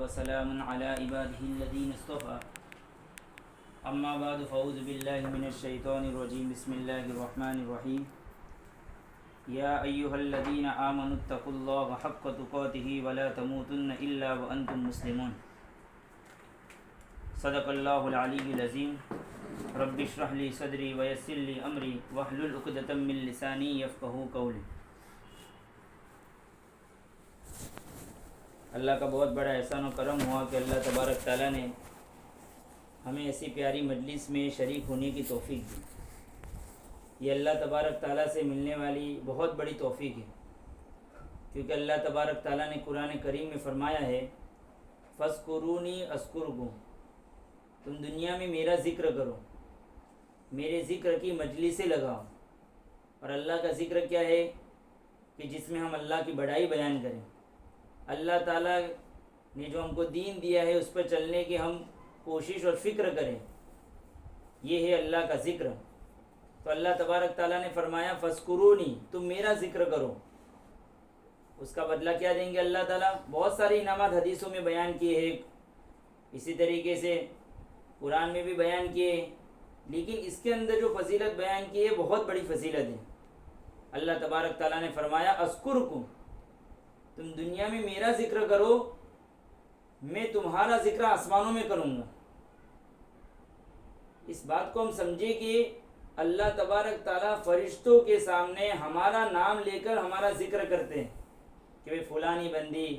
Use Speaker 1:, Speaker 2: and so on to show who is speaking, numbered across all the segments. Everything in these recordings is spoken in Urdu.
Speaker 1: وسلام على عباده الذين اصطفى اما بعد فاعوذ بالله من الشيطان الرجيم بسم الله الرحمن الرحيم يا ايها الذين آمنوا اتقوا الله حق تقاته ولا تموتن الا وانتم مسلمون صدق الله العلي العظيم رب اشرح لي صدري ويسر لي امري واحلل عقدة من لساني يفقهوا قولي۔ اللہ کا بہت بڑا احسان و کرم ہوا کہ اللہ تبارک تعالیٰ نے ہمیں ایسی پیاری مجلس میں شریک ہونے کی توفیق دی۔ یہ اللہ تبارک تعالیٰ سے ملنے والی بہت بڑی توفیق ہے، کیونکہ اللہ تبارک تعالیٰ نے قرآن کریم میں فرمایا ہے فَاذْكُرُونِي أَذْكُرْكُمْ، تم دنیا میں میرا ذکر کرو، میرے ذکر کی مجلسیں لگاؤ۔ اور اللہ کا ذکر کیا ہے کہ جس میں ہم اللہ کی بڑائی بیان کریں، اللہ تعالیٰ نے جو ہم کو دین دیا ہے اس پر چلنے کی ہم کوشش اور فکر کریں، یہ ہے اللہ کا ذکر۔ تو اللہ تبارک تعالیٰ نے فرمایا فَاذْكُرُونِي، تم میرا ذکر کرو۔ اس کا بدلہ کیا دیں گے اللہ تعالیٰ؟ بہت ساری انعامات حدیثوں میں بیان کیے ہیں، اسی طریقے سے قرآن میں بھی بیان کیے ہیں، لیکن اس کے اندر جو فضیلت بیان کی ہے بہت بڑی فضیلت ہے۔ اللہ تبارک تعالیٰ نے فرمایا اذکرکم، تم دنیا میں میرا ذکر کرو، میں تمہارا ذکر آسمانوں میں کروں گا۔ اس بات کو ہم سمجھے کہ اللہ تبارک تعالیٰ فرشتوں کے سامنے ہمارا نام لے کر ہمارا ذکر کرتے ہیں کہ بھئی فلانی بندی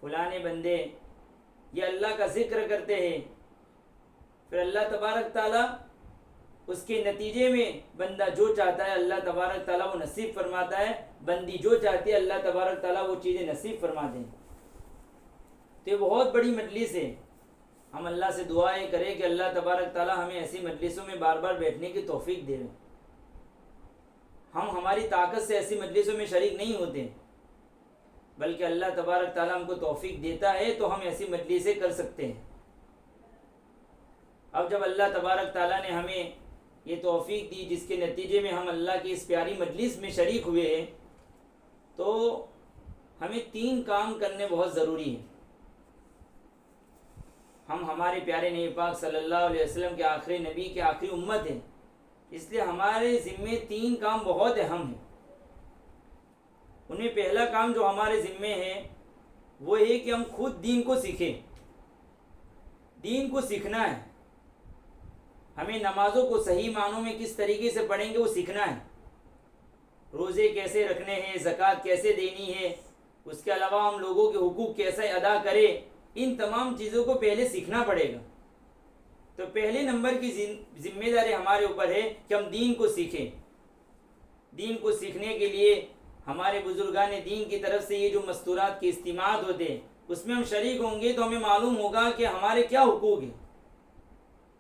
Speaker 1: فلانے بندے یہ اللہ کا ذکر کرتے ہیں۔ پھر اللہ تبارک تعالیٰ اس کے نتیجے میں بندہ جو چاہتا ہے اللہ تبارک تعالیٰ وہ نصیب فرماتا ہے، بندی جو چاہتی ہے اللہ تبارک تعالیٰ وہ چیزیں نصیب فرماتے ہیں۔ تو یہ بہت بڑی مجلس ہے، ہم اللہ سے دعائیں کریں کہ اللہ تبارک تعالیٰ ہمیں ایسی مجلسوں میں بار بار بیٹھنے کی توفیق دے۔ ہم ہماری طاقت سے ایسی مجلسوں میں شریک نہیں ہوتے، بلکہ اللہ تبارک تعالیٰ ہم کو توفیق دیتا ہے تو ہم ایسی مجلسیں کر سکتے ہیں۔ اب جب اللہ تبارک تعالیٰ نے ہمیں یہ توفیق دی جس کے نتیجے میں ہم اللہ کی اس پیاری مجلس میں شریک ہوئے ہیں، تو ہمیں 3 کام کرنے بہت ضروری ہیں۔ ہم ہمارے پیارے نبی پاک صلی اللہ علیہ وسلم کے آخری نبی کے آخری امت ہیں، اس لیے ہمارے ذمے 3 کام بہت اہم ہیں۔ ان میں پہلا کام جو ہمارے ذمے ہے وہ ہے کہ ہم خود دین کو سیکھیں۔ دین کو سیکھنا ہے، ہمیں نمازوں کو صحیح معنوں میں کس طریقے سے پڑھیں گے وہ سیکھنا ہے، روزے کیسے رکھنے ہیں، زکوٰۃ کیسے دینی ہے، اس کے علاوہ ہم لوگوں کے حقوق کیسے ادا کریں، ان تمام چیزوں کو پہلے سیکھنا پڑے گا۔ تو پہلے نمبر کی ذمہ داری ہمارے اوپر ہے کہ ہم دین کو سیکھیں۔ دین کو سیکھنے کے لیے ہمارے بزرگان دین کی طرف سے یہ جو مستورات کے اجتماعات ہوتے ہیں اس میں ہم شریک ہوں گے تو ہمیں معلوم ہوگا کہ ہمارے کیا حقوق ہیں،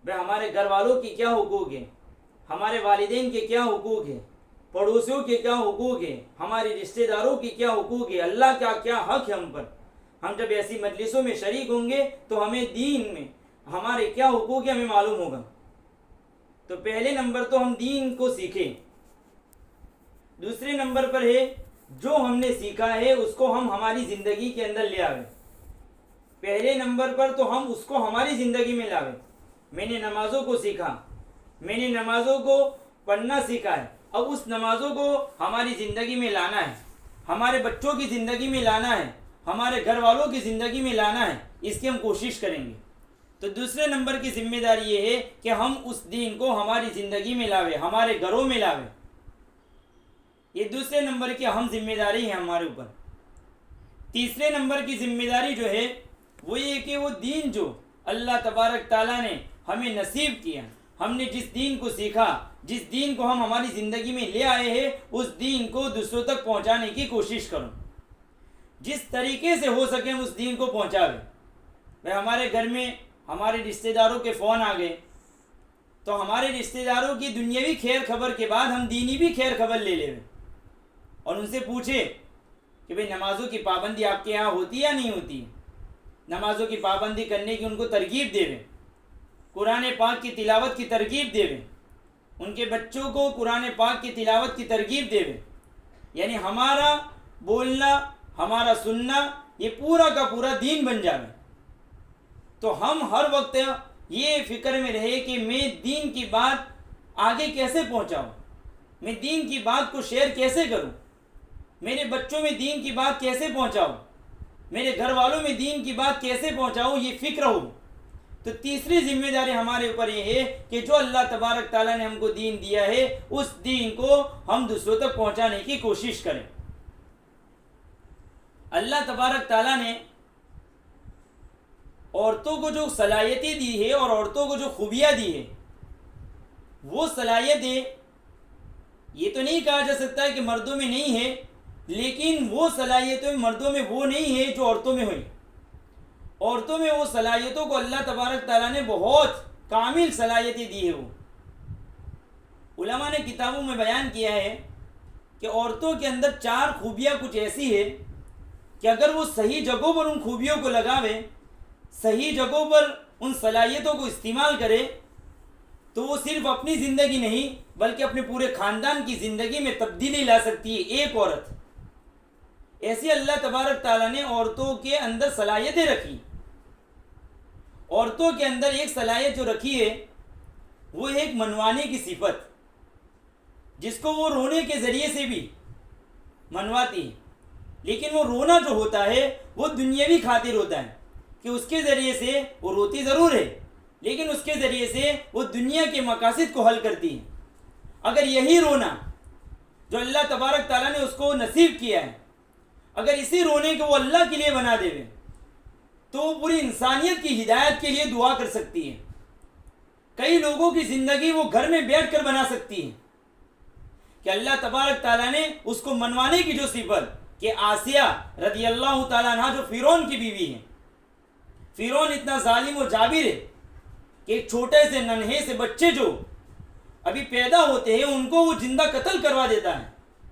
Speaker 1: بھائی ہمارے گھر والوں کی کیا حقوق ہیں، ہمارے والدین کے کیا حقوق ہیں، پڑوسیوں کے کیا حقوق ہیں، ہمارے رشتہ داروں کی کیا حقوق ہے، اللہ کا کیا حق ہے ہم پر۔ ہم جب ایسی مجلسوں میں شریک ہوں گے تو ہمیں دین میں ہمارے کیا حقوق ہیں ہمیں معلوم ہوگا۔ تو پہلے نمبر تو ہم دین کو سیکھیں۔ دوسرے نمبر پر ہے جو ہم نے سیکھا ہے اس کو ہم ہماری زندگی کے اندر لے آویں۔ پہلے نمبر پر تو ہم اس کو ہماری زندگی میں لاویں۔ میں نے نمازوں کو سیکھا، میں نے نمازوں کو پڑھنا سیکھا ہے، اب اس نمازوں کو ہماری زندگی میں لانا ہے، ہمارے بچوں کی زندگی میں لانا ہے، ہمارے گھر والوں کی زندگی میں لانا ہے، اس کی ہم کوشش کریں گے۔ تو دوسرے نمبر کی ذمہ داری یہ ہے کہ ہم اس دین کو ہماری زندگی میں لاویں، ہمارے گھروں میں لاویں۔ یہ دوسرے نمبر کی اہم ذمہ داری ہے ہمارے اوپر۔ تیسرے نمبر کی ذمہ داری جو ہے وہ یہ کہ وہ دین جو اللہ تبارک تعالیٰ نے ہمیں نصیب کیا، ہم نے جس دین کو سیکھا، جس دین کو ہم ہماری زندگی میں لے آئے ہیں، اس دین کو دوسروں تک پہنچانے کی کوشش کروں۔ جس طریقے سے ہو سکے ہم اس دین کو پہنچاویں۔ بھائی ہمارے گھر میں ہمارے رشتہ داروں کے فون آ گئے تو ہمارے رشتہ داروں کی دنیاوی خیر خبر کے بعد ہم دینی بھی خیر خبر لے لیں اور ان سے پوچھیں کہ بھئی نمازوں کی پابندی آپ کے یہاں ہوتی یا نہیں ہوتی، نمازوں کی پابندی کرنے کی ان کو ترغیب دے دیں، قرآن پاک کی تلاوت کی ترغیب دے دیں، ان کے بچوں کو قرآن پاک کی تلاوت کی ترغیب دے دیں۔ یعنی ہمارا بولنا، ہمارا سننا یہ پورا کا پورا دین بن جائے. تو ہم ہر وقت یہ فکر میں رہے کہ میں دین کی بات آگے کیسے پہنچاؤں, میں دین کی بات کو شیئر کیسے کروں, میرے بچوں میں دین کی بات کیسے پہنچاؤں, میرے گھر والوں میں دین کی بات کیسے پہنچاؤں, یہ فکر ہو. تو تیسری ذمہ داری ہمارے اوپر یہ ہے کہ جو اللہ تبارک تعالیٰ نے ہم کو دین دیا ہے اس دین کو ہم دوسروں تک پہنچانے کی کوشش کریں. اللہ تبارک تعالیٰ نے عورتوں کو جو صلاحیتیں دی ہے اور عورتوں کو جو خوبیاں دی ہے, وہ صلاحیتیں یہ تو نہیں کہا جا سکتا ہے کہ مردوں میں نہیں ہے, لیکن وہ صلاحیتیں مردوں میں وہ نہیں ہے جو عورتوں میں ہوئی. عورتوں میں وہ صلاحیتوں کو اللہ تبارک تعالیٰ نے بہت کامل صلاحیتیں دی ہے. وہ علماء نے کتابوں میں بیان کیا ہے کہ عورتوں کے اندر 4 خوبیاں کچھ ایسی ہے کہ اگر وہ صحیح جگہوں پر ان خوبیوں کو لگاوے, صحیح جگہوں پر ان صلاحیتوں کو استعمال کرے, تو وہ صرف اپنی زندگی نہیں بلکہ اپنے پورے خاندان کی زندگی میں تبدیلی لا سکتی ہے. ایک عورت ایسی اللہ تبارک تعالیٰ نے عورتوں کے اندر صلاحیتیں رکھی. عورتوں کے اندر ایک صلاحیت جو رکھی ہے وہ ایک منوانے کی صفت, جس کو وہ رونے کے ذریعے سے بھی منواتی ہے. لیکن وہ رونا جو ہوتا ہے وہ دنیاوی خاطر ہوتا ہے کہ اس کے ذریعے سے وہ روتی ضرور ہے, لیکن اس کے ذریعے سے وہ دنیا کے مقاصد کو حل کرتی ہے. اگر یہی رونا جو اللہ تبارک تعالیٰ نے اس کو نصیب کیا ہے, اگر اسی رونے کو وہ اللہ کے لیے بنا دے تو وہ پوری انسانیت کی ہدایت کے لیے دعا کر سکتی ہے. کئی لوگوں کی زندگی وہ گھر میں بیٹھ کر بنا سکتی ہے کہ اللہ تبارک تعالیٰ نے اس کو منوانے کی جو صفت کہ آسیہ رضی اللہ تعالیٰ عنہ جو فرعون کی بیوی ہے, فرعون اتنا ظالم و جابر ہے کہ ایک چھوٹے سے ننھے سے بچے جو ابھی پیدا ہوتے ہیں ان کو وہ زندہ قتل کروا دیتا ہے.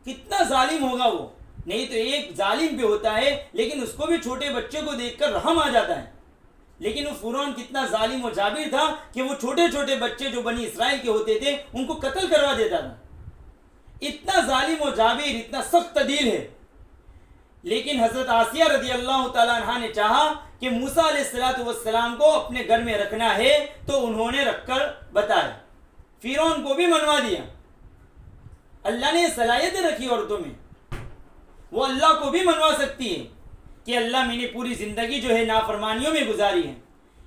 Speaker 1: کتنا ظالم ہوگا وہ, نہیں تو ایک ظالم بھی ہوتا ہے لیکن اس کو بھی چھوٹے بچے کو دیکھ کر رحم آ جاتا ہے. لیکن وہ فرعون کتنا ظالم و جابر تھا کہ وہ چھوٹے چھوٹے بچے جو بنی اسرائیل کے ہوتے تھے ان کو قتل کروا دیتا تھا. اتنا ظالم و جابر, اتنا سخت دل ہے. لیکن حضرت آسیہ رضی اللہ تعالیٰ عنہ نے چاہا کہ موسیٰ علیہ السلام کو اپنے گھر میں رکھنا ہے, تو انہوں نے رکھ کر بتایا. فرعون کو بھی منوا دیا. اللہ نے صلاحیتیں رکھی عورتوں میں, وہ اللہ کو بھی منوا سکتی ہے کہ اللہ میں نے پوری زندگی جو ہے نافرمانیوں میں گزاری ہے,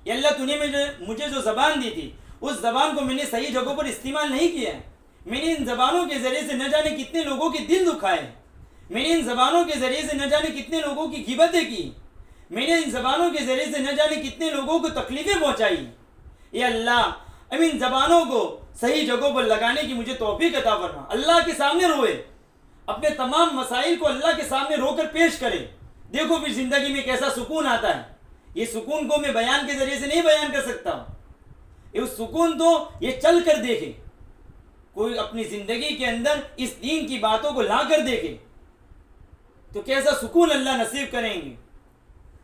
Speaker 1: یا اللہ تو نے مجھے جو زبان دی تھی اس زبان کو میں نے صحیح جگہوں پر استعمال نہیں کیا ہے. میں نے ان زبانوں کے ذریعے سے نہ جانے کتنے لوگوں کے دل دکھائے, میں نے ان زبانوں کے ذریعے سے نہ جانے کتنے لوگوں کی غیبتیں کی, میں نے ان زبانوں کے ذریعے سے نہ جانے کتنے لوگوں کو تکلیفیں پہنچائی. یا اللہ اب ان زبانوں کو صحیح جگہوں پر لگانے کی مجھے توفیق عطا فرما. اللہ کے سامنے روئے, اپنے تمام مسائل کو اللہ کے سامنے رو کر پیش کرے. دیکھو پھر زندگی میں کیسا سکون آتا ہے. یہ سکون کو میں بیان کے ذریعے سے نہیں بیان کر سکتا ہوں. یہ سکون تو یہ چل کر دیکھے, کوئی اپنی زندگی کے اندر اس دین کی باتوں کو لا کر دیکھے تو کیسا سکون اللہ نصیب کریں گے.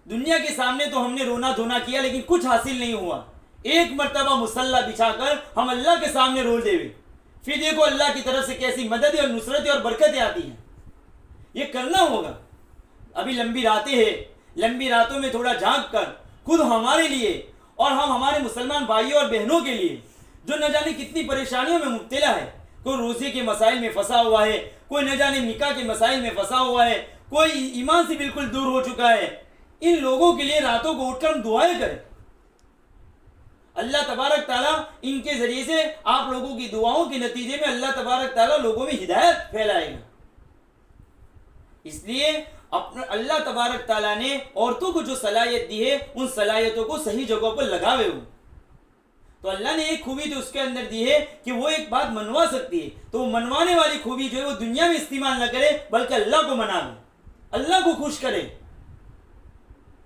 Speaker 1: دنیا کے سامنے تو ہم نے رونا دھونا کیا لیکن کچھ حاصل نہیں ہوا. ایک مرتبہ مصلی بچھا کر ہم اللہ کے سامنے رو دے, پھر دیکھو اللہ کی طرف سے کیسی مدد اور نصرتیں اور برکتیں آتی ہیں. یہ کرنا ہوگا. ابھی لمبی راتیں ہیں, لمبی راتوں میں تھوڑا جھانک کر خود ہمارے لیے اور ہم ہمارے مسلمان بھائیوں اور بہنوں کے لیے جو نہ جانے کتنی پریشانیوں میں مبتلا ہے, کوئی روزی کے مسائل میں پھنسا ہوا ہے, کوئی نہ جانے نکاح کے مسائل میں پھنسا ہوا ہے, کوئی ایمان سے بالکل دور ہو چکا ہے, ان لوگوں کے لیے راتوں کو اٹھ کر ہم دعائیں کریں. اللہ تبارک تعالیٰ ان کے ذریعے سے آپ لوگوں کی دعاؤں کے نتیجے میں اللہ تبارک تعالیٰ لوگوں میں ہدایت پھیلائے گا. اس لیے اللہ تبارک تعالیٰ نے عورتوں کو جو صلاحیت دی ہے ان صلاحیتوں کو صحیح جگہوں پر لگاوے ہو. تو اللہ نے ایک خوبی جو اس کے اندر دی ہے کہ وہ ایک بات منوا سکتی ہے, تو وہ منوانے والی خوبی جو ہے وہ دنیا میں استعمال نہ کرے بلکہ اللہ کو مناوے, اللہ کو خوش کرے,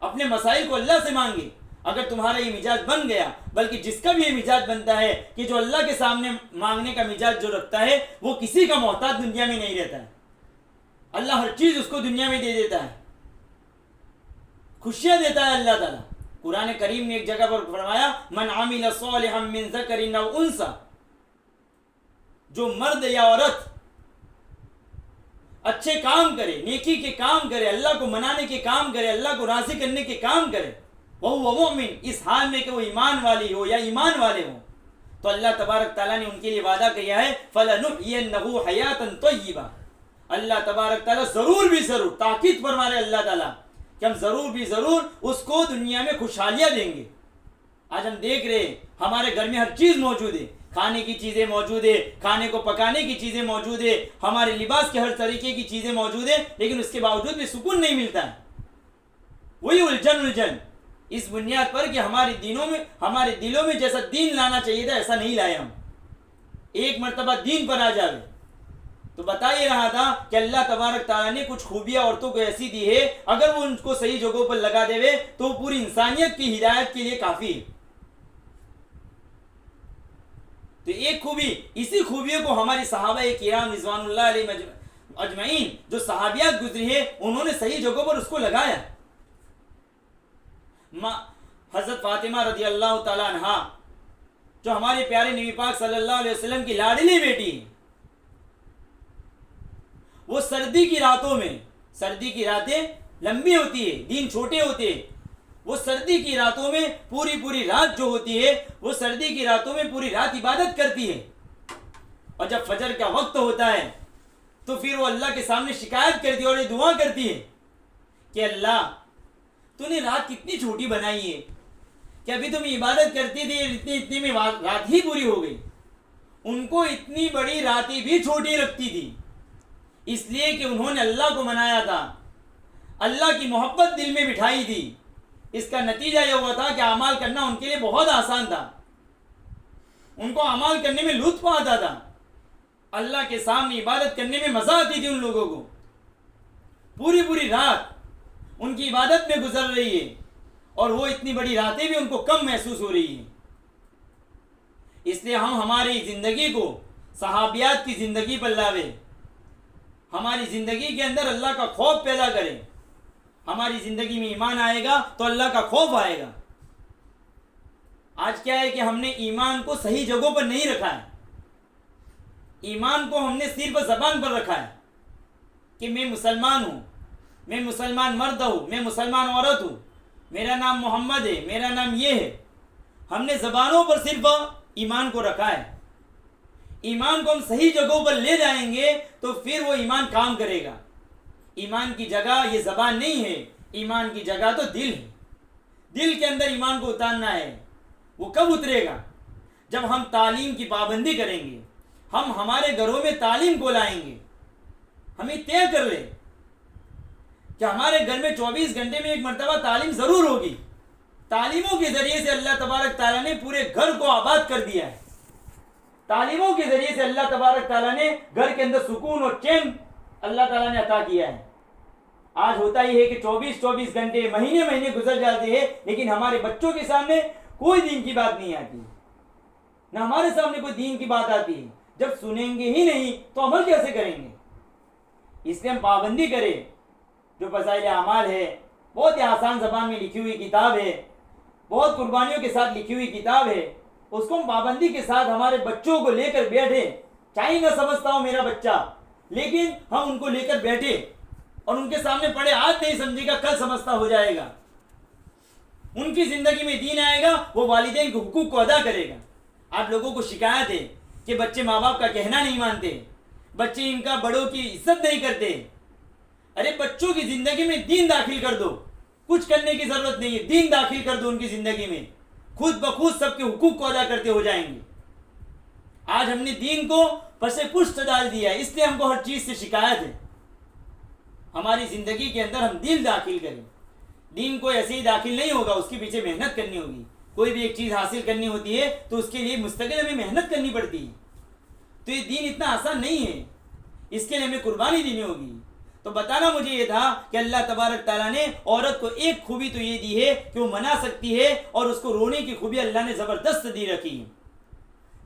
Speaker 1: اپنے مسائل کو اللہ سے مانگے. اگر تمہارا یہ مزاج بن گیا, بلکہ جس کا بھی یہ مزاج بنتا ہے کہ جو اللہ کے سامنے مانگنے کا مزاج جو رکھتا ہے وہ کسی کا محتاج دنیا میں نہیں رہتا ہے. اللہ ہر چیز اس کو دنیا میں دے دیتا ہے, خوشیاں دیتا ہے اللہ تعالیٰ. قرآن کریم نے ایک جگہ پر فرمایا من عمل صالحا من ذکر او انثى, جو مرد یا عورت اچھے کام کرے، نیکی کے کام کرے، اللہ کو منانے کے کام کرے، اللہ کو راضی کرنے کے کام کرے، وہ مومن، اس حال میں کہ وہ ایمان والی ہو یا ایمان والے ہوں، تو اللہ تبارک تعالیٰ نے ان کے لیے وعدہ کیا ہے فَلَنُحْيِيَنَّهُ حَيَاةً طَيِّبَةً۔ اللہ تبارک تعالیٰ ضرور بھی ضرور تاکید فرما رہے اللہ تعالیٰ کہ ہم ضرور بھی ضرور اس کو دنیا میں خوشحالیاں دیں گے۔ آج ہم دیکھ رہے ہیں ہمارے گھر میں ہر چیز موجود ہے، کھانے کی چیزیں موجود ہے، کھانے کو پکانے کی چیزیں موجود ہے، ہمارے لباس کے ہر طریقے کی چیزیں موجود ہیں، لیکن اس کے باوجود بھی سکون نہیں ملتا ہے۔ وہی الجھن اس بنیاد پر کہ ہمارے دلوں میں جیسا دین لانا چاہیے تھا ایسا نہیں لائے ہم۔ ایک مرتبہ دین پر آ جاوے تو بتا ہی رہا تھا کہ اللہ تبارک تعالیٰ نے کچھ خوبیاں عورتوں کو ایسی دی ہے، اگر وہ ان کو صحیح جگہوں پر لگا دے تو وہ پوری انسانیت کی ہدایت کے لیے کافی ہے۔ تو ایک خوبی، اسی خوبیوں کو ہماری صحابہ کرام رضوان اللہ علیہ اجمعین جو صحابیات گزری ہے انہوں نے صحیح جگہوں پر اس کو لگایا۔ حضرت فاطمہ رضی اللہ تعالیٰ عنہا جو ہمارے پیارے نبی پاک صلی اللہ علیہ وسلم کی لاڈلی بیٹی ہے، وہ سردی کی راتوں میں، سردی کی راتیں لمبی ہوتی ہے، دن چھوٹے ہوتے ہیں، وہ سردی کی راتوں میں پوری رات جو ہوتی ہے وہ سردی کی راتوں میں پوری رات عبادت کرتی ہے، اور جب فجر کا وقت ہوتا ہے تو پھر وہ اللہ کے سامنے شکایت کرتی ہے اور یہ دعا کرتی ہے کہ اللہ تو نے رات کتنی چھوٹی بنائی ہے کہ ابھی تم عبادت کرتی تھی اتنی میں رات ہی پوری ہو گئی۔ ان کو اتنی بڑی راتیں بھی چھوٹی لگتی تھی، اس لیے کہ انہوں نے اللہ کو منایا تھا، اللہ کی محبت دل میں بٹھائی تھی۔ اس کا نتیجہ یہ ہوا تھا کہ اعمال کرنا ان کے لیے بہت آسان تھا، ان کو اعمال کرنے میں لطف آتا تھا، اللہ کے سامنے عبادت کرنے میں مزہ آتی تھی ان لوگوں کو۔ پوری رات ان کی عبادت میں گزر رہی ہے اور وہ اتنی بڑی راتیں بھی ان کو کم محسوس ہو رہی ہیں۔ اس لیے ہم ہماری زندگی کو صحابیات کی زندگی پر لاوے، ہماری زندگی کے اندر اللہ کا خوف پیدا کریں۔ ہماری زندگی میں ایمان آئے گا تو اللہ کا خوف آئے گا۔ آج کیا ہے کہ ہم نے ایمان کو صحیح جگہوں پر نہیں رکھا ہے، ایمان کو ہم نے صرف زبان پر رکھا ہے کہ میں مسلمان ہوں، میں مسلمان مرد ہوں، میں مسلمان عورت ہوں، میرا نام محمد ہے، میرا نام یہ ہے۔ ہم نے زبانوں پر صرف ایمان کو رکھا ہے۔ ایمان کو ہم صحیح جگہوں پر لے جائیں گے تو پھر وہ ایمان کام کرے گا۔ ایمان کی جگہ یہ زبان نہیں ہے، ایمان کی جگہ تو دل ہے۔ دل کے اندر ایمان کو اتارنا ہے۔ وہ کب اترے گا؟ جب ہم تعلیم کی پابندی کریں گے، ہم ہمارے گھروں میں تعلیم کو لائیں گے۔ ہمیں طے کر لیں کہ ہمارے گھر میں 24 گھنٹے میں ایک مرتبہ تعلیم ضرور ہوگی۔ تعلیموں کے ذریعے سے اللہ تبارک تعالیٰ نے پورے گھر کو آباد کر دیا ہے۔ تعلیموں کے ذریعے سے اللہ تبارک تعالیٰ نے گھر کے اندر سکون اور چین اللہ تعالیٰ نے عطا کیا ہے۔ آج ہوتا ہی ہے کہ 24 گھنٹے مہینے گزر جاتے ہیں، لیکن ہمارے بچوں کے سامنے کوئی دین کی بات نہیں آتی، نہ ہمارے سامنے کوئی دین کی بات آتی ہے۔ جب سنیں گے ہی نہیں تو عمل کیسے کریں گے؟ اس لیے ہم پابندی کریں۔ جو فضائل اعمال ہے بہت ہی آسان زبان میں لکھی ہوئی کتاب ہے، بہت قربانیوں کے ساتھ لکھی ہوئی کتاب ہے، اس کو ہم پابندی کے ساتھ ہمارے بچوں کو لے کر بیٹھے، چاہے نہ سمجھتا ہوں میرا بچہ، لیکن ہم ان کو لے کر بیٹھے اور ان کے سامنے پڑھے۔ آج نہیں سمجھے گا کل سمجھتا ہو جائے گا، ان کی زندگی میں دین آئے گا، وہ والدین کے حقوق کو ادا کرے گا۔ آپ لوگوں کو شکایت ہے کہ بچے ماں باپ کا کہنا نہیں مانتے، بچے ان کا بڑوں کی عزت نہیں کرتے۔ ارے بچوں کی زندگی میں دین داخل کر دو، کچھ کرنے کی ضرورت نہیں ہے، دین داخل کر دو ان کی زندگی میں، خود بخود سب کے حقوق کو ادا کرتے ہو جائیں گے۔ آج ہم نے دین کو پس پشت ڈال دیا ہے، اس لیے ہم کو ہر چیز سے شکایت ہے۔ ہماری زندگی کے اندر ہم دل داخل کریں۔ دین کو ایسے ہی داخل نہیں ہوگا، اس کے پیچھے محنت کرنی ہوگی۔ کوئی بھی ایک چیز حاصل کرنی ہوتی ہے تو اس کے لیے مستقل ہمیں محنت کرنی پڑتی ہے۔ تو یہ دین اتنا آسان نہیں ہے، اس کے لیے ہمیں قربانی دینی ہوگی۔ تو بتانا مجھے یہ تھا کہ اللہ تبارک تعالیٰ نے عورت کو ایک خوبی تو یہ دی ہے کہ وہ منا سکتی ہے، اور اس کو رونے کی خوبی اللہ نے زبردست دی رکھی ہے۔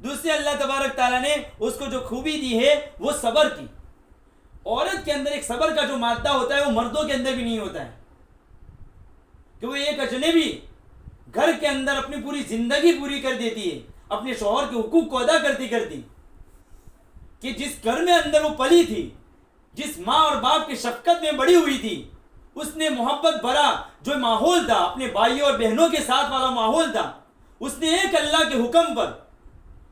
Speaker 1: دوسری اللہ تبارک تعالیٰ نے اس کو جو خوبی دی ہے وہ صبر کی۔ عورت کے اندر ایک صبر کا جو مادہ ہوتا ہے وہ مردوں کے اندر بھی نہیں ہوتا ہے، کہ وہ ایک اجنبی گھر کے اندر اپنی پوری زندگی پوری کر دیتی ہے، اپنے شوہر کے حقوق کو ادا کرتی کہ جس گھر میں اندر وہ پلی تھی،
Speaker 2: جس ماں اور باپ کی شفقت میں بڑی ہوئی تھی، اس نے محبت بھرا جو ماحول تھا، اپنے بھائیوں اور بہنوں کے ساتھ والا ماحول تھا، اس نے ایک اللہ کے حکم پر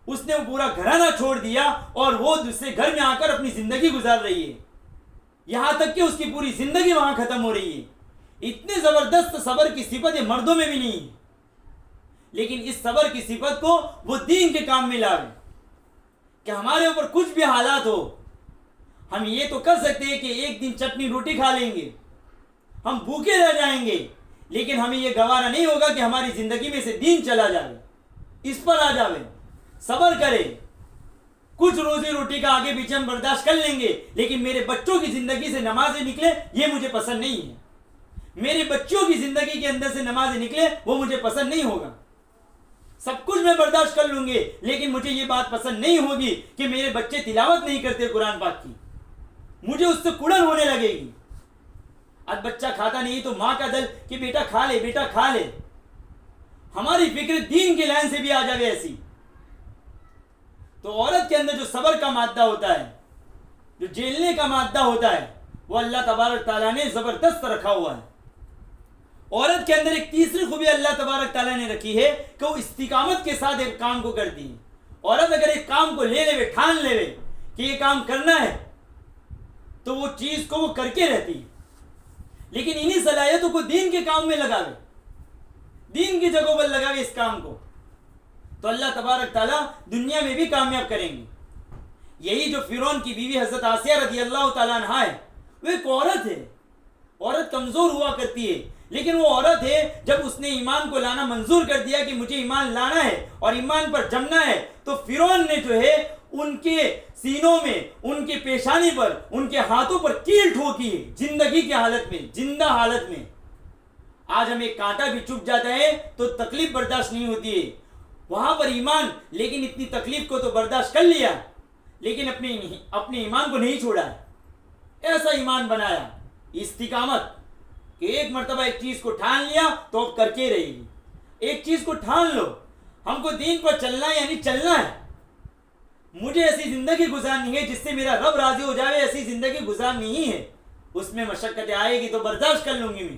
Speaker 2: اس نے وہ پورا گھرانہ چھوڑ دیا اور وہ دوسرے گھر میں آ کر اپنی زندگی گزار رہی ہے، یہاں تک کہ اس کی پوری زندگی وہاں ختم ہو رہی ہے۔ اتنے زبردست صبر کی صفت یہ مردوں میں بھی نہیں ہے، لیکن اس صبر کی صفت کو وہ دین کے کام میں لا رہے کہ ہمارے اوپر کچھ بھی حالات ہو، ہم یہ تو کر سکتے ہیں کہ ایک دن چٹنی روٹی کھا لیں گے، ہم بھوکے رہ جائیں گے، لیکن ہمیں یہ گوارا نہیں ہوگا کہ ہماری زندگی میں سے دین چلا جائے، اس پر آ جاوے، صبر کرے۔ کچھ روزی روٹی کا آگے پیچھے ہم برداشت کر لیں گے، لیکن میرے بچوں کی زندگی سے نمازیں نکلے یہ مجھے پسند نہیں ہے، میرے بچوں کی زندگی کے اندر سے نمازیں نکلے وہ مجھے پسند نہیں ہوگا۔ سب کچھ میں برداشت کر لوں گے، لیکن مجھے یہ بات پسند نہیں ہوگی کہ میرے بچے تلاوت نہیں کرتے قرآن پاک کی، مجھے اس سے کڑن ہونے لگے گی۔ اب بچہ کھاتا نہیں تو ماں کا دل کہ بیٹا کھا لے، بیٹا کھا لے۔ ہماری فکر دین کی لائن سے بھی آ جاوے ایسی، تو عورت کے اندر جو صبر کا مادہ ہوتا ہے، جو جیلنے کا مادہ ہوتا ہے، وہ اللہ تبارک تعالیٰ نے زبردست رکھا ہوا ہے۔ عورت کے اندر ایک تیسری خوبی اللہ تبارک تعالیٰ نے رکھی ہے کہ وہ استقامت کے ساتھ ایک کام کو کرتی ہے۔ عورت اگر ایک کام کو لے لے، ٹھان لے کہ یہ کام کرنا ہے، تو وہ چیز کو وہ کر کے رہتی ہے، لیکن انہی صلاحیتوں کو دین کے کام میں لگاوے، دین کی جگہوں پر لگاوے اس کام کو، تو اللہ تبارک تعالیٰ دنیا میں بھی کامیاب کریں گے۔ یہی جو فرعون کی بیوی حضرت آسیہ رضی اللہ تعالیٰ عنہا ہے، وہ ایک عورت ہے، عورت کمزور ہوا کرتی ہے، لیکن وہ عورت ہے جب اس نے ایمان کو لانا منظور کر دیا کہ مجھے ایمان لانا ہے اور ایمان پر جمنا ہے، تو فرعون نے جو ہے ان کے سینوں میں، ان کے پیشانی پر، ان کے ہاتھوں پر کیل ٹھوکی ہے، زندگی کی حالت میں، زندہ حالت میں۔ آج ہمیں کانٹا بھی چبھ جاتا ہے تو تکلیف برداشت نہیں ہوتی ہے، وہاں پر ایمان، لیکن اتنی تکلیف کو تو برداشت کر لیا، لیکن اپنے ایمان کو نہیں چھوڑا ہے۔ ایسا ایمان بنایا، استقامت، کہ ایک مرتبہ ایک چیز کو ٹھان لیا تو اب کر کے رہے گی۔ ایک چیز کو ٹھان لو، ہم کو دین پر چلنا ہے، یعنی چلنا ہے، مجھے ایسی زندگی گزارنی ہے جس سے میرا رب راضی ہو جائے، ایسی زندگی گزارنی ہی ہے، اس میں مشقتیں آئے گی تو برداشت کر لوں گی میں۔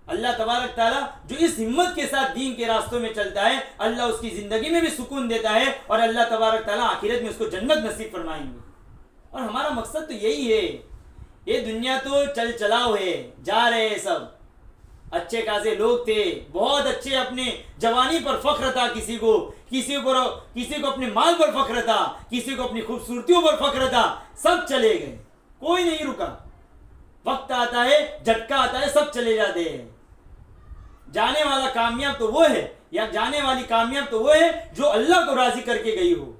Speaker 2: اللہ تبارک تعالیٰ جو اس ہمت کے ساتھ دین کے راستوں میں چلتا ہے، اللہ اس کی زندگی میں بھی سکون دیتا ہے، اور اللہ تبارک تعالیٰ آخرت میں اس کو جنت نصیب فرمائیں گے۔ اور ہمارا مقصد تو یہی ہے، یہ دنیا تو چل چلاؤ ہے، جا رہے ہیں سب، اچھے خاصے لوگ تھے، بہت اچھے، اپنے جوانی پر فخر تھا کسی کو اپنے مال پر فخر تھا، کسی کو اپنی خوبصورتیوں پر فخر تھا، سب چلے گئے، کوئی نہیں رکا۔ وقت آتا ہے، جھٹکا آتا ہے، سب چلے جاتے ہیں۔ جانے والا کامیاب تو وہ ہے، یا جانے والی کامیاب تو وہ ہے جو اللہ کو راضی کر کے گئی ہو۔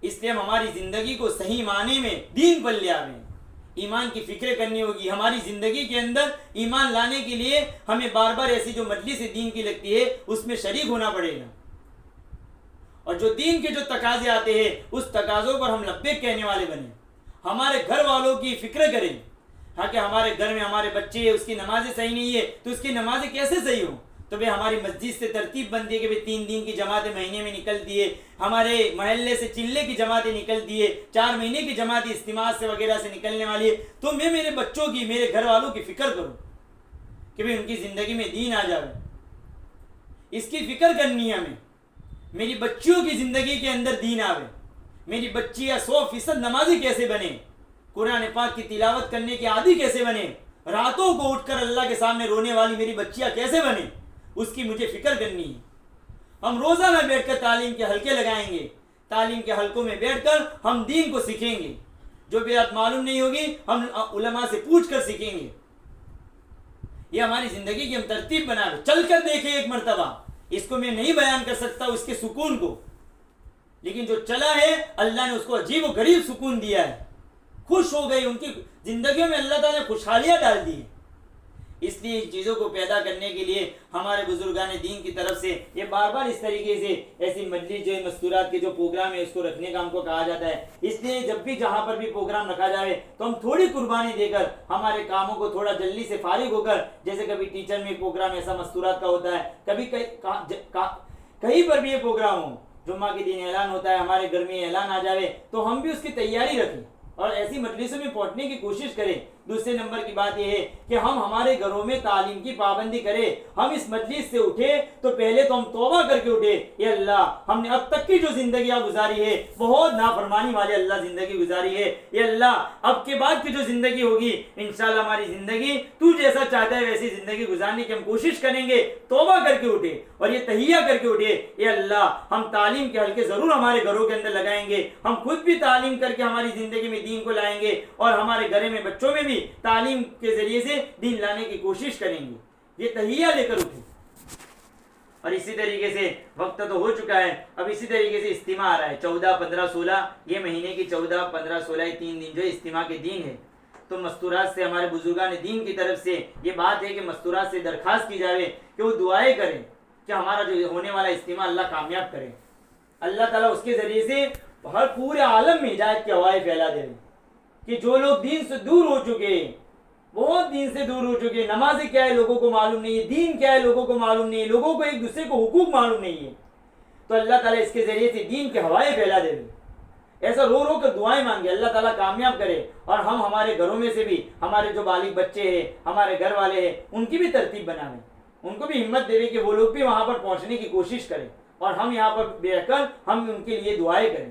Speaker 2: اس لیے ہم ہماری زندگی کو صحیح معنی میں دین پر لے آویں، ایمان کی فکر کرنی ہوگی۔ ہماری زندگی کے اندر ایمان لانے کے لیے ہمیں بار بار ایسی جو مجلس دین کی لگتی ہے اس میں شریک ہونا پڑے گا، اور جو دین کے جو تقاضے آتے ہیں اس تقاضوں پر ہم لبیک کہنے والے بنیں، ہمارے گھر والوں کی فکر کریں۔ ہاں کہ ہمارے گھر میں ہمارے بچے، اس کی نمازیں صحیح نہیں ہے تو اس کی نمازیں کیسے صحیح ہوں؟ تو بھئی ہماری مسجد سے ترتیب بنتی ہے کہ بھئی 3 دن کی جماعتیں مہینے میں نکلتی ہے، ہمارے محلے سے چلے کی جماعتیں نکلتی ہے، 4 مہینے کی جماعتیں اجتماع سے وغیرہ سے نکلنے والی ہے، تو میں میرے بچوں کی، میرے گھر والوں کی فکر کروں کہ بھئی ان کی زندگی میں دین آ جائے، اس کی فکر کرنی ہے ہمیں، میری بچیوں کی زندگی کے اندر دین آوے، میری بچیاں 100% نمازی کیسے بنے، قرآن پاک کی تلاوت کرنے کے عادی کیسے بنے، راتوں کو اٹھ کر اللہ کے سامنے رونے والی میری بچیاں کیسے بنے، اس کی مجھے فکر کرنی ہے۔ ہم روزانہ بیٹھ کر تعلیم کے حلقے لگائیں گے، تعلیم کے حلقوں میں بیٹھ کر ہم دین کو سیکھیں گے، جو بات معلوم نہیں ہوگی ہم علماء سے پوچھ کر سیکھیں گے۔ یہ ہماری زندگی کی ہم ترتیب بنا رہے، چل کر دیکھیں ایک مرتبہ، اس کو میں نہیں بیان کر سکتا اس کے سکون کو، لیکن جو چلا ہے اللہ نے اس کو عجیب و غریب سکون دیا ہے، خوش ہو گئی، ان کی زندگیوں میں اللہ تعالیٰ نے خوشحالیاں ڈال دی ہیں۔ اس لیے ان چیزوں کو پیدا کرنے کے لیے ہمارے بزرگان دین کی طرف سے یہ بار بار اس طریقے سے ایسی مجلس جو مستورات کے جو پروگرام ہے اس کو رکھنے کا ہم کو کہا جاتا ہے۔ اس لیے جب بھی جہاں پر بھی پروگرام رکھا جائے تو ہم تھوڑی قربانی دے کر ہمارے کاموں کو تھوڑا جلدی سے فارغ ہو کر، جیسے کبھی ٹیچر میں پروگرام ایسا مستورات کا ہوتا ہے، کبھی کہیں پر بھی یہ پروگرام ہو، جمعہ کے دن اعلان ہوتا ہے، ہمارے گھر میں اعلان آ جائے تو ہم بھی اس کی تیاری رکھیں، اور ایسی مجلسوں میں پہنچنے کی کوشش کریں۔ دوسرے نمبر کی بات یہ ہے کہ ہم ہمارے گھروں میں تعلیم کی پابندی کریں۔ ہم اس مجلس سے اٹھے تو پہلے تو ہم توبہ کر کے اٹھے، یا اللہ ہم نے اب تک کی جو زندگیاں گزاری ہے بہت نافرمانی والے اللہ زندگی گزاری ہے، یا اللہ اب کے بعد کی جو زندگی ہوگی انشاءاللہ ہماری زندگی تو جیسا چاہتا ہے ویسی زندگی گزارنے کی ہم کوشش کریں گے۔ توبہ کر کے اٹھے اور یہ تہیہ کر کے اٹھے، یا اللہ ہم تعلیم کے حلقے ضرور ہمارے گھروں کے اندر لگائیں گے، ہم خود بھی تعلیم کر کے ہماری زندگی میں دین کو لائیں گے اور ہمارے گھر میں بچوں میں بھی تعلیم کے ذریعے سے دین لانے کی کوشش کریں گے۔ یہ تہیہ لے کر اٹھے۔ اور اسی طریقے سے وقت تو ہو چکا ہے، اب اسی طریقے سے اجتماع آ رہا ہے 14، 15، 16، یہ مہینے کی 14، 15، 16 یہ 3 دن جو ہے اجتماع کے دن ہے۔ تو مستورات سے ہمارے بزرگان دین کی طرف سے یہ بات ہے کہ مستورات سے درخواست کی جائے کہ وہ دعائیں کریں کہ ہمارا جو ہونے والا اجتماع اللہ کامیاب کرے، اللہ تعالیٰ اس کے ذریعے سے ہر پورے عالم میں ہدایت کی ہوائیں پھیلا دے کہ جو لوگ دین سے دور ہو چکے ہیں، بہت دین سے دور ہو چکے ہیں، نماز کیا ہے لوگوں کو معلوم نہیں ہے، دین کیا ہے لوگوں کو معلوم نہیں ہے، لوگوں کو ایک دوسرے کو حقوق معلوم نہیں ہے، تو اللہ تعالیٰ اس کے ذریعے سے دین کی ہوائیں پھیلا دے۔ ایسا رو رو کر دعائیں مانگے، اللہ تعالیٰ کامیاب کرے، اور ہم ہمارے گھروں میں سے بھی ہمارے جو بالغ بچے ہیں، ہمارے گھر والے ہیں، ان کی بھی ترتیب بنائیں، ان کو بھی ہمت دے کہ وہ لوگ بھی وہاں پر پہنچنے کی کوشش کریں، اور ہم یہاں پر بیٹھ کر ہم ان کے لیے دعائیں کریں۔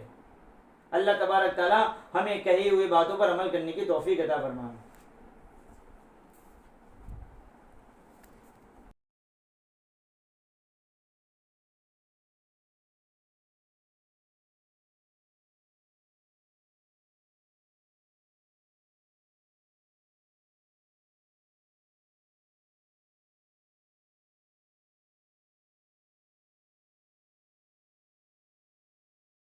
Speaker 2: اللہ تبارک تعالیٰ ہمیں کہی ہوئی باتوں پر عمل کرنے کی توفیق عطا فرمائے۔